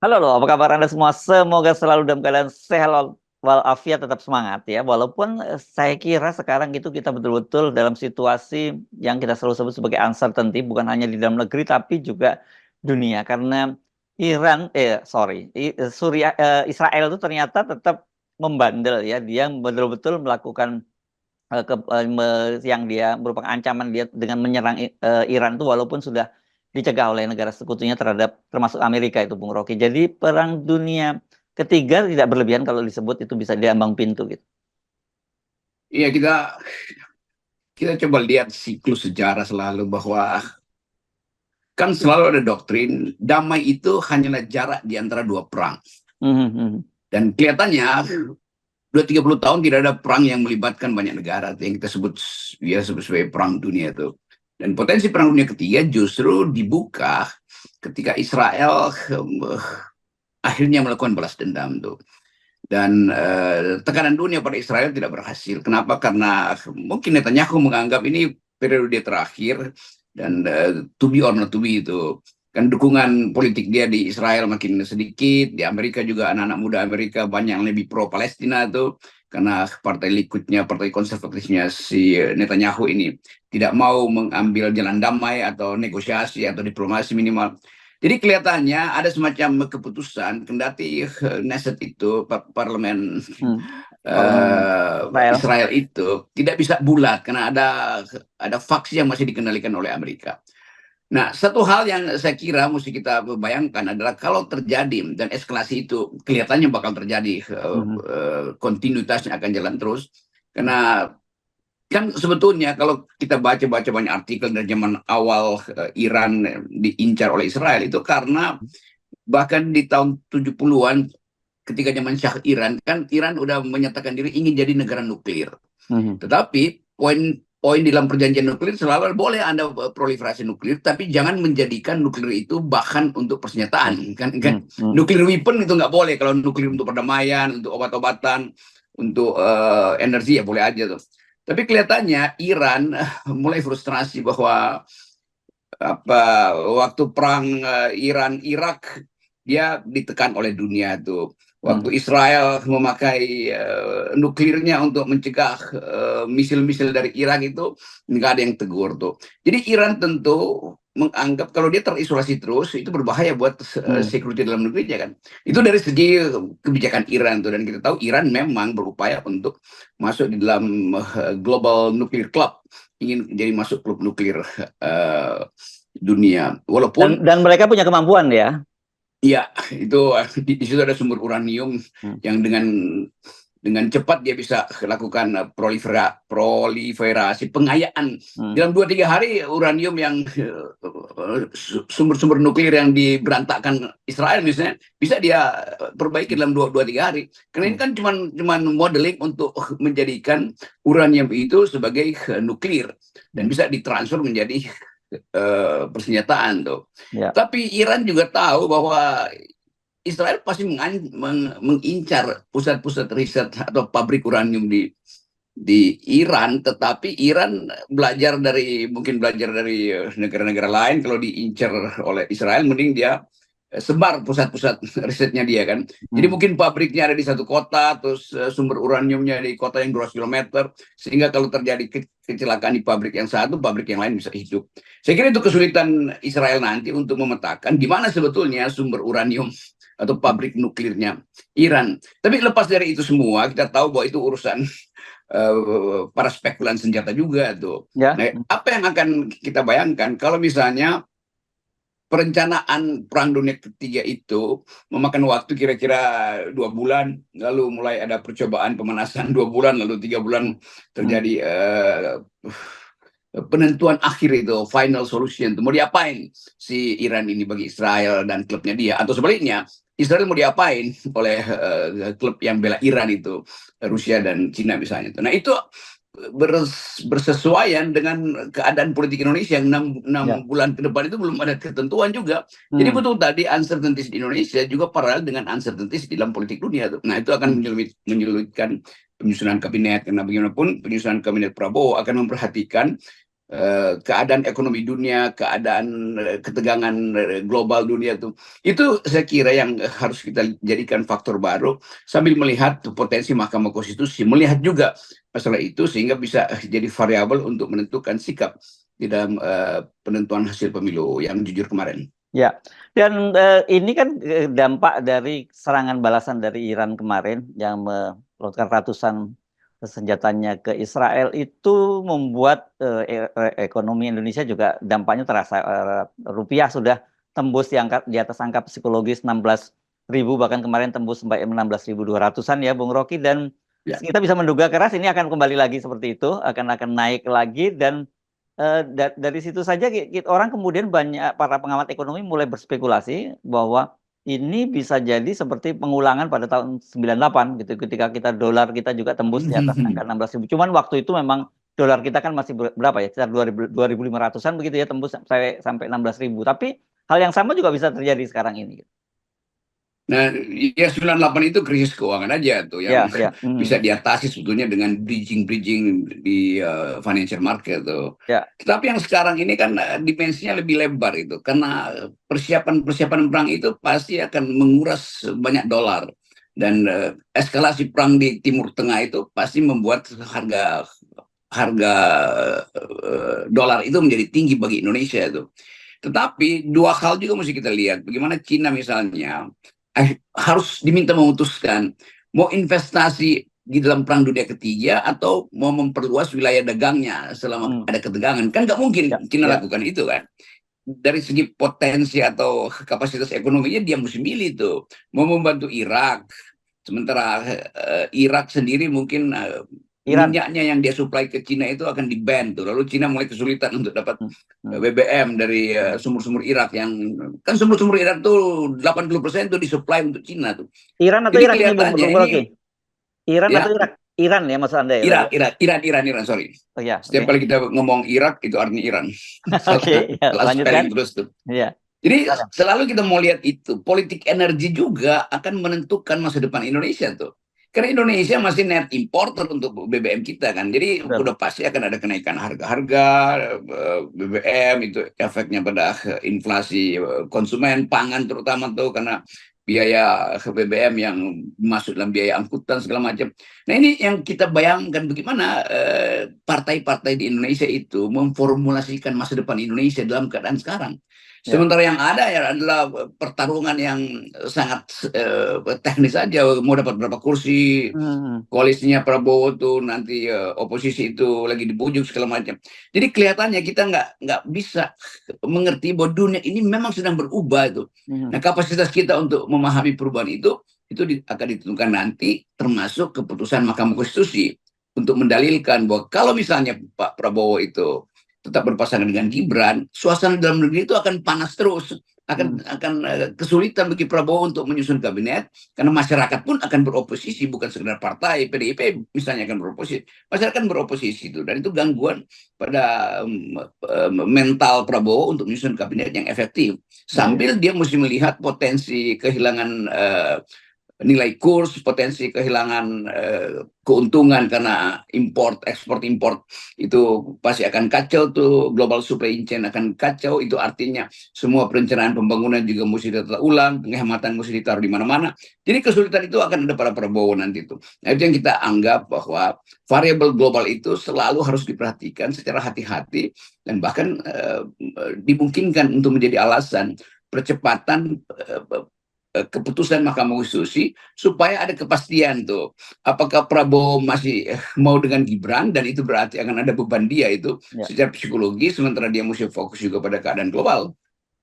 Halo loh, apa kabar Anda semua? Semoga selalu dalam keadaan sehat walafiat, tetap semangat ya. Walaupun saya kira sekarang itu kita betul-betul dalam situasi yang kita selalu sebut sebagai uncertainty, bukan hanya di dalam negeri tapi juga dunia. Karena Iran, Israel itu ternyata tetap membandel ya. Dia betul-betul melakukan yang dia merupakan ancaman dia dengan menyerang Iran itu walaupun sudah dicegah oleh negara sekutunya termasuk Amerika itu Bung Rocky. Jadi perang dunia ketiga tidak berlebihan kalau disebut itu bisa diambang pintu gitu. Iya, kita coba lihat siklus sejarah selalu bahwa kan selalu ada doktrin damai itu hanyalah jarak di antara dua perang. Dan kelihatannya 2-30 tahun tidak ada perang yang melibatkan banyak negara yang kita sebut sebagai perang dunia itu. Dan potensi perang dunia ketiga justru dibuka ketika Israel akhirnya melakukan balas dendam tuh. Dan tekanan dunia pada Israel tidak berhasil. Kenapa? Karena mungkin Netanyahu menganggap ini periode terakhir dan to be or not to be itu. Kan dukungan politik dia di Israel makin sedikit, di Amerika juga anak-anak muda Amerika banyak yang lebih pro Palestina tuh, karena partai Likudnya, partai konservatifnya si Netanyahu ini tidak mau mengambil jalan damai atau negosiasi atau diplomasi minimal. Jadi kelihatannya ada semacam keputusan kendati Knesset itu parlemen Israel itu tidak bisa bulat karena ada faksi yang masih dikendalikan oleh Amerika. Nah, satu hal yang saya kira mesti kita bayangkan adalah kalau terjadi dan eskalasi itu kelihatannya bakal terjadi, kontinuitasnya akan jalan terus karena kan sebetulnya kalau kita baca banyak artikel dari zaman awal Iran diincar oleh Israel itu karena bahkan di tahun 70-an ketika zaman Syah Iran kan Iran udah menyatakan diri ingin jadi negara nuklir. Tetapi poin dalam perjanjian nuklir selalu boleh Anda proliferasi nuklir tapi jangan menjadikan nuklir itu bahan untuk persenjataan kan nuklir weapon itu nggak boleh. Kalau nuklir untuk perdamaian, untuk obat-obatan, untuk energi ya boleh aja tuh. Tapi kelihatannya Iran mulai frustrasi bahwa waktu perang Iran-Irak dia ditekan oleh dunia tuh. Waktu Israel memakai nuklirnya untuk mencegah misil-misil dari Irak itu nggak ada yang tegur tuh. Jadi Iran tentu menganggap kalau dia terisolasi terus itu berbahaya buat security dalam negerinya kan. Itu dari segi kebijakan Iran tuh, dan kita tahu Iran memang berupaya untuk masuk di dalam Global Nuclear Club, ingin jadi masuk klub nuklir dunia. Walaupun dan mereka punya kemampuan ya. Iya, itu di situ ada sumber uranium yang dengan cepat dia bisa lakukan proliferasi pengayaan. Dalam 2-3 hari uranium yang sumber-sumber nuklir yang diberantakkan Israel misalnya bisa dia perbaiki dalam 2-3 hari. Karena ini kan cuma modeling untuk menjadikan uranium itu sebagai nuklir dan bisa ditransfer menjadi persenjataan tuh. Ya. Tapi Iran juga tahu bahwa Israel pasti mengincar pusat-pusat riset atau pabrik uranium di Iran, tetapi Iran mungkin belajar dari negara-negara lain. Kalau diincar oleh Israel, mending dia sebar pusat-pusat risetnya dia kan. Jadi mungkin pabriknya ada di satu kota, terus sumber uraniumnya di kota yang 200 km, sehingga kalau terjadi kecelakaan di pabrik yang satu, pabrik yang lain bisa hidup. Saya kira itu kesulitan Israel nanti untuk memetakan di mana sebetulnya sumber uranium atau pabrik nuklirnya Iran. Tapi lepas dari itu semua, kita tahu bahwa itu urusan para spekulan senjata juga tuh. Ya. Nah, apa yang akan kita bayangkan kalau misalnya perencanaan Perang Dunia Ketiga itu memakan waktu kira-kira 2 bulan, lalu mulai ada percobaan pemanasan 2 bulan, lalu 3 bulan terjadi penentuan akhir itu, final solution. Mau diapain si Iran ini bagi Israel dan klubnya dia? Atau sebaliknya, Israel mau diapain oleh klub yang bela Iran itu, Rusia dan Cina misalnya. Nah itu bersesuaian dengan keadaan politik Indonesia yang 6 bulan ke depan itu belum ada ketentuan juga. Jadi betul tadi uncertainties di Indonesia juga paralel dengan uncertainties di dalam politik dunia. Nah itu akan menyulitkan penyusunan kabinet, karena bagaimanapun penyusunan kabinet Prabowo akan memperhatikan keadaan ekonomi dunia, keadaan ketegangan global dunia tuh. Itu saya kira yang harus kita jadikan faktor baru sambil melihat potensi Mahkamah Konstitusi, melihat juga masalah itu sehingga bisa jadi variabel untuk menentukan sikap di dalam penentuan hasil pemilu yang jujur kemarin. Ya, dan ini kan dampak dari serangan balasan dari Iran kemarin yang melontarkan ratusan senjatanya ke Israel itu membuat ekonomi Indonesia juga dampaknya terasa. Rupiah sudah tembus di atas angka psikologis 16.000, bahkan kemarin tembus sampai 16.200-an ya, Bung Rocky. Dan Ya. kita bisa menduga keras ini akan kembali lagi seperti itu, akan naik lagi. Dan dari situ saja orang kemudian banyak para pengamat ekonomi mulai berspekulasi bahwa ini bisa jadi seperti pengulangan pada tahun 98 gitu, ketika dolar kita juga tembus di atas angka 16.000. Cuman waktu itu memang dolar kita kan masih berapa ya, sekitar 2.500-an begitu ya, tembus sampai 16.000. Tapi hal yang sama juga bisa terjadi sekarang ini. Nah, ya 98 itu krisis keuangan aja tuh yang Ya. bisa diatasi sebetulnya dengan bridging di financial market tuh. Ya. Tetapi yang sekarang ini kan dimensinya lebih lebar itu karena persiapan perang itu pasti akan menguras banyak dolar dan eskalasi perang di Timur Tengah itu pasti membuat harga dolar itu menjadi tinggi bagi Indonesia itu. Tetapi dua hal juga mesti kita lihat. Bagaimana Cina misalnya harus diminta memutuskan mau investasi di dalam perang dunia ketiga atau mau memperluas wilayah dagangnya selama ada ketegangan. Kan nggak mungkin Cina lakukan itu kan. Dari segi potensi atau kapasitas ekonominya dia mesti milih tuh. Mau membantu Irak. Sementara Irak sendiri mungkin minyaknya yang dia supply ke Cina itu akan di-ban tuh. Lalu Cina mulai kesulitan untuk dapat BBM dari sumur-sumur Irak yang kan sumur-sumur Irak tuh 80% tuh disuplai untuk Cina tuh. Iran atau Jadi Irak ini, kelihatannya Bung Rocky? Iran ya, atau Irak? Iran ya maksud Anda ya? Iran, sorry. Oh, ya, Setiap kali kita ngomong Irak itu artinya Iran. Oke, ya, Salah spelling terus tuh. Ya. Jadi selalu kita mau lihat itu, politik energi juga akan menentukan masa depan Indonesia tuh. Karena Indonesia masih net importer untuk BBM kita kan. Jadi udah pasti akan ada kenaikan harga-harga BBM, itu efeknya pada inflasi konsumen pangan terutama tuh karena biaya BBM yang masuk dalam biaya angkutan segala macam. Nah ini yang kita bayangkan bagaimana partai-partai di Indonesia itu memformulasikan masa depan Indonesia dalam keadaan sekarang. Sementara yang ada ya adalah pertarungan yang sangat teknis saja, mau dapat berapa kursi, koalisinya Prabowo tuh nanti oposisi itu lagi dibujuk segala macam. Jadi kelihatannya kita nggak bisa mengerti bahwa dunia ini memang sedang berubah itu. Nah kapasitas kita untuk memahami perubahan itu akan ditentukan nanti termasuk keputusan Mahkamah Konstitusi untuk mendalilkan bahwa kalau misalnya Pak Prabowo itu tetap berpasangan dengan Gibran, suasana dalam negeri itu akan panas terus, akan kesulitan bagi Prabowo untuk menyusun kabinet, karena masyarakat pun akan beroposisi, bukan sekedar partai PDIP misalnya akan beroposisi, masyarakat beroposisi itu, dan itu gangguan pada mental Prabowo untuk menyusun kabinet yang efektif, sambil dia mesti melihat potensi kehilangan nilai kurs, potensi kehilangan keuntungan karena ekspor import itu pasti akan kacau tuh, global supply chain akan kacau, itu artinya semua perencanaan pembangunan juga mesti ditata ulang, penghematan mesti ditaruh di mana-mana. Jadi kesulitan itu akan ada pada Prabowo nanti itu. Nah, itu yang kita anggap bahwa variabel global itu selalu harus diperhatikan secara hati-hati dan bahkan dimungkinkan untuk menjadi alasan percepatan keputusan Mahkamah Konstitusi supaya ada kepastian tuh apakah Prabowo masih mau dengan Gibran, dan itu berarti akan ada beban dia itu secara psikologi, sementara dia mesti fokus juga pada keadaan global.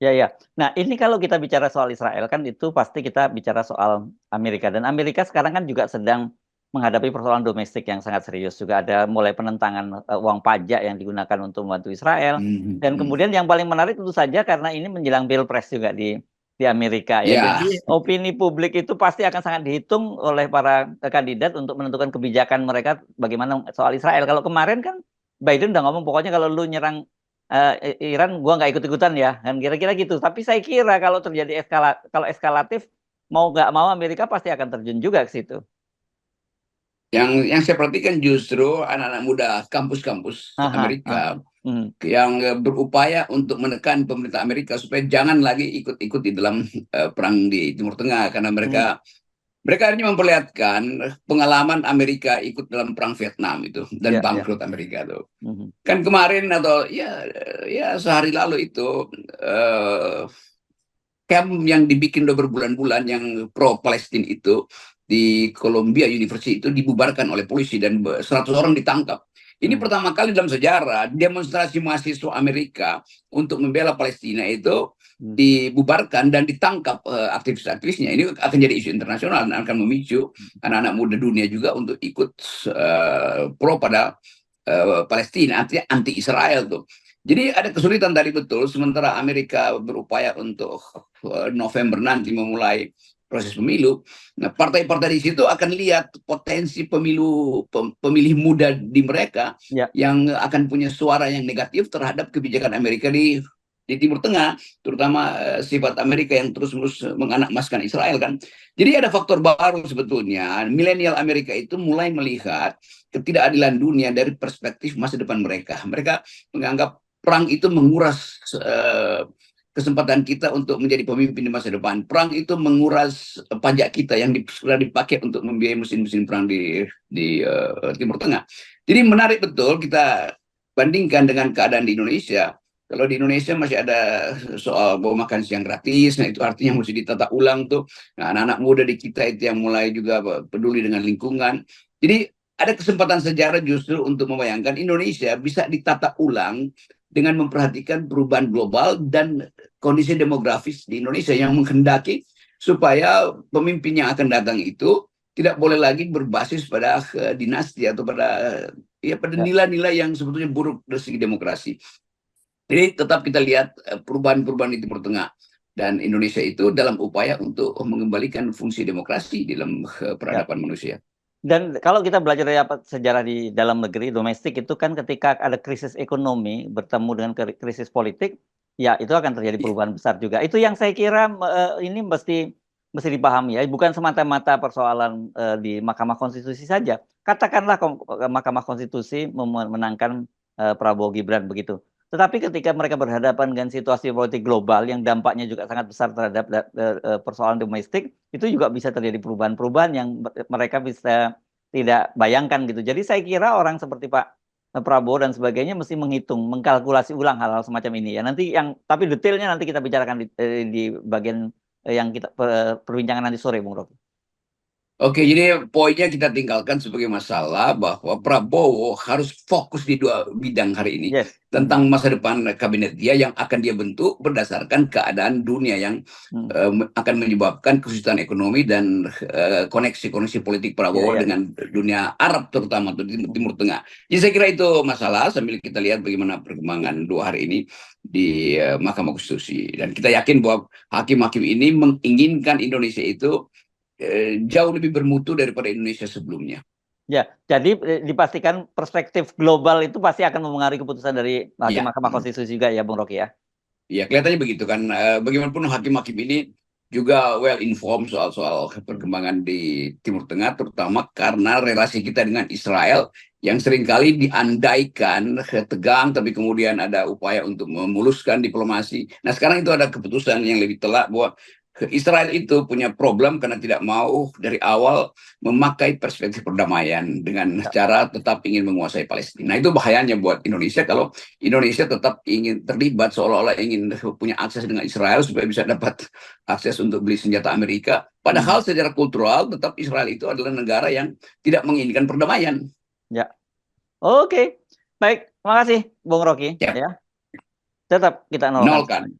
Ya. Nah ini kalau kita bicara soal Israel kan itu pasti kita bicara soal Amerika, dan Amerika sekarang kan juga sedang menghadapi persoalan domestik yang sangat serius, juga ada mulai penentangan uang pajak yang digunakan untuk membantu Israel, dan kemudian yang paling menarik tentu saja karena ini menjelang Pilpres juga di Amerika ya. Jadi opini publik itu pasti akan sangat dihitung oleh para kandidat untuk menentukan kebijakan mereka bagaimana soal Israel. Kalau kemarin kan Biden udah ngomong pokoknya kalau lu nyerang Iran gua nggak ikut-ikutan ya, kan kira-kira gitu. Tapi saya kira kalau terjadi kalau eskalatif, mau nggak mau Amerika pasti akan terjun juga ke situ. Yang saya perhatikan justru anak-anak muda kampus-kampus Amerika yang berupaya untuk menekan pemerintah Amerika supaya jangan lagi ikut-ikut di dalam perang di Timur Tengah, karena mereka hanya memperlihatkan pengalaman Amerika ikut dalam perang Vietnam itu dan bangkrut Amerika tuh. Kan kemarin atau ya sehari lalu itu camp yang dibikin udah berbulan-bulan yang pro Palestina itu di Columbia University itu dibubarkan oleh polisi dan 100 orang ditangkap. Ini pertama kali dalam sejarah demonstrasi mahasiswa Amerika untuk membela Palestina itu dibubarkan dan ditangkap aktivis-aktivisnya. Ini akan jadi isu internasional dan akan memicu anak-anak muda dunia juga untuk ikut pro pada Palestina, artinya anti Israel tuh. Jadi ada kesulitan tadi betul, sementara Amerika berupaya untuk November nanti memulai proses pemilu. Nah, partai-partai di situ akan lihat potensi pemilih muda di mereka yang akan punya suara yang negatif terhadap kebijakan Amerika di Timur Tengah, terutama sifat Amerika yang terus-menerus menganakmaskan Israel kan. Jadi ada faktor baru sebetulnya. Milenial Amerika itu mulai melihat ketidakadilan dunia dari perspektif masa depan mereka. Mereka menganggap perang itu menguras kesempatan kita untuk menjadi pemimpin di masa depan. Perang itu menguras pajak kita yang sudah dipakai untuk membiayai mesin-mesin perang di Timur Tengah. Jadi menarik betul kita bandingkan dengan keadaan di Indonesia. Kalau di Indonesia masih ada soal bawa makan siang gratis, nah itu artinya mesti ditata ulang tuh. Nah, anak-anak muda di kita itu yang mulai juga peduli dengan lingkungan. Jadi ada kesempatan sejarah justru untuk membayangkan Indonesia bisa ditata ulang dengan memperhatikan perubahan global dan kondisi demografis di Indonesia yang menghendaki supaya pemimpin yang akan datang itu tidak boleh lagi berbasis pada dinasti atau pada nilai-nilai yang sebetulnya buruk dari segi demokrasi. Jadi tetap kita lihat perubahan-perubahan di Timur Tengah dan Indonesia itu dalam upaya untuk mengembalikan fungsi demokrasi dalam peradaban manusia. Dan kalau kita belajar dari sejarah di dalam negeri, domestik itu kan ketika ada krisis ekonomi bertemu dengan krisis politik, ya itu akan terjadi perubahan besar juga. Itu yang saya kira ini mesti dipahami ya, bukan semata-mata persoalan di Mahkamah Konstitusi saja. Katakanlah Mahkamah Konstitusi memenangkan Prabowo Gibran begitu. Tetapi ketika mereka berhadapan dengan situasi politik global yang dampaknya juga sangat besar terhadap persoalan domestik, itu juga bisa terjadi perubahan-perubahan yang mereka bisa tidak bayangkan gitu. Jadi saya kira orang seperti Pak Prabowo dan sebagainya mesti menghitung, mengkalkulasi ulang hal-hal semacam ini ya. Nanti tapi detailnya nanti kita bicarakan di bagian yang kita perbincangan nanti sore, Bung Rocky. Oke, jadi poinnya kita tinggalkan sebagai masalah bahwa Prabowo harus fokus di dua bidang hari ini. Tentang masa depan kabinet dia yang akan dia bentuk berdasarkan keadaan dunia yang akan menyebabkan kesulitan ekonomi dan koneksi politik Prabowo dengan dunia Arab terutama di Timur Tengah. Jadi saya kira itu masalah sambil kita lihat bagaimana perkembangan 2 hari ini di Mahkamah Konstitusi. Dan kita yakin bahwa hakim-hakim ini menginginkan Indonesia itu jauh lebih bermutu daripada Indonesia sebelumnya. Ya, jadi dipastikan perspektif global itu pasti akan mempengaruhi keputusan dari Mahkamah Konstitusi juga ya, Bung Rocky ya? Iya, kelihatannya begitu kan. Bagaimanapun hakim-hakim ini juga well informed soal perkembangan di Timur Tengah, terutama karena relasi kita dengan Israel yang seringkali diandaikan tegang, tapi kemudian ada upaya untuk memuluskan diplomasi. Nah, sekarang itu ada keputusan yang lebih telak bahwa Israel itu punya problem karena tidak mau dari awal memakai perspektif perdamaian dengan cara tetap ingin menguasai Palestina. Nah, itu bahayanya buat Indonesia kalau Indonesia tetap ingin terlibat seolah-olah ingin punya akses dengan Israel supaya bisa dapat akses untuk beli senjata Amerika. Padahal secara kultural tetap Israel itu adalah negara yang tidak menginginkan perdamaian. Ya, oke. Baik, terima kasih Bung Rocky. Ya. Tetap kita nolkan.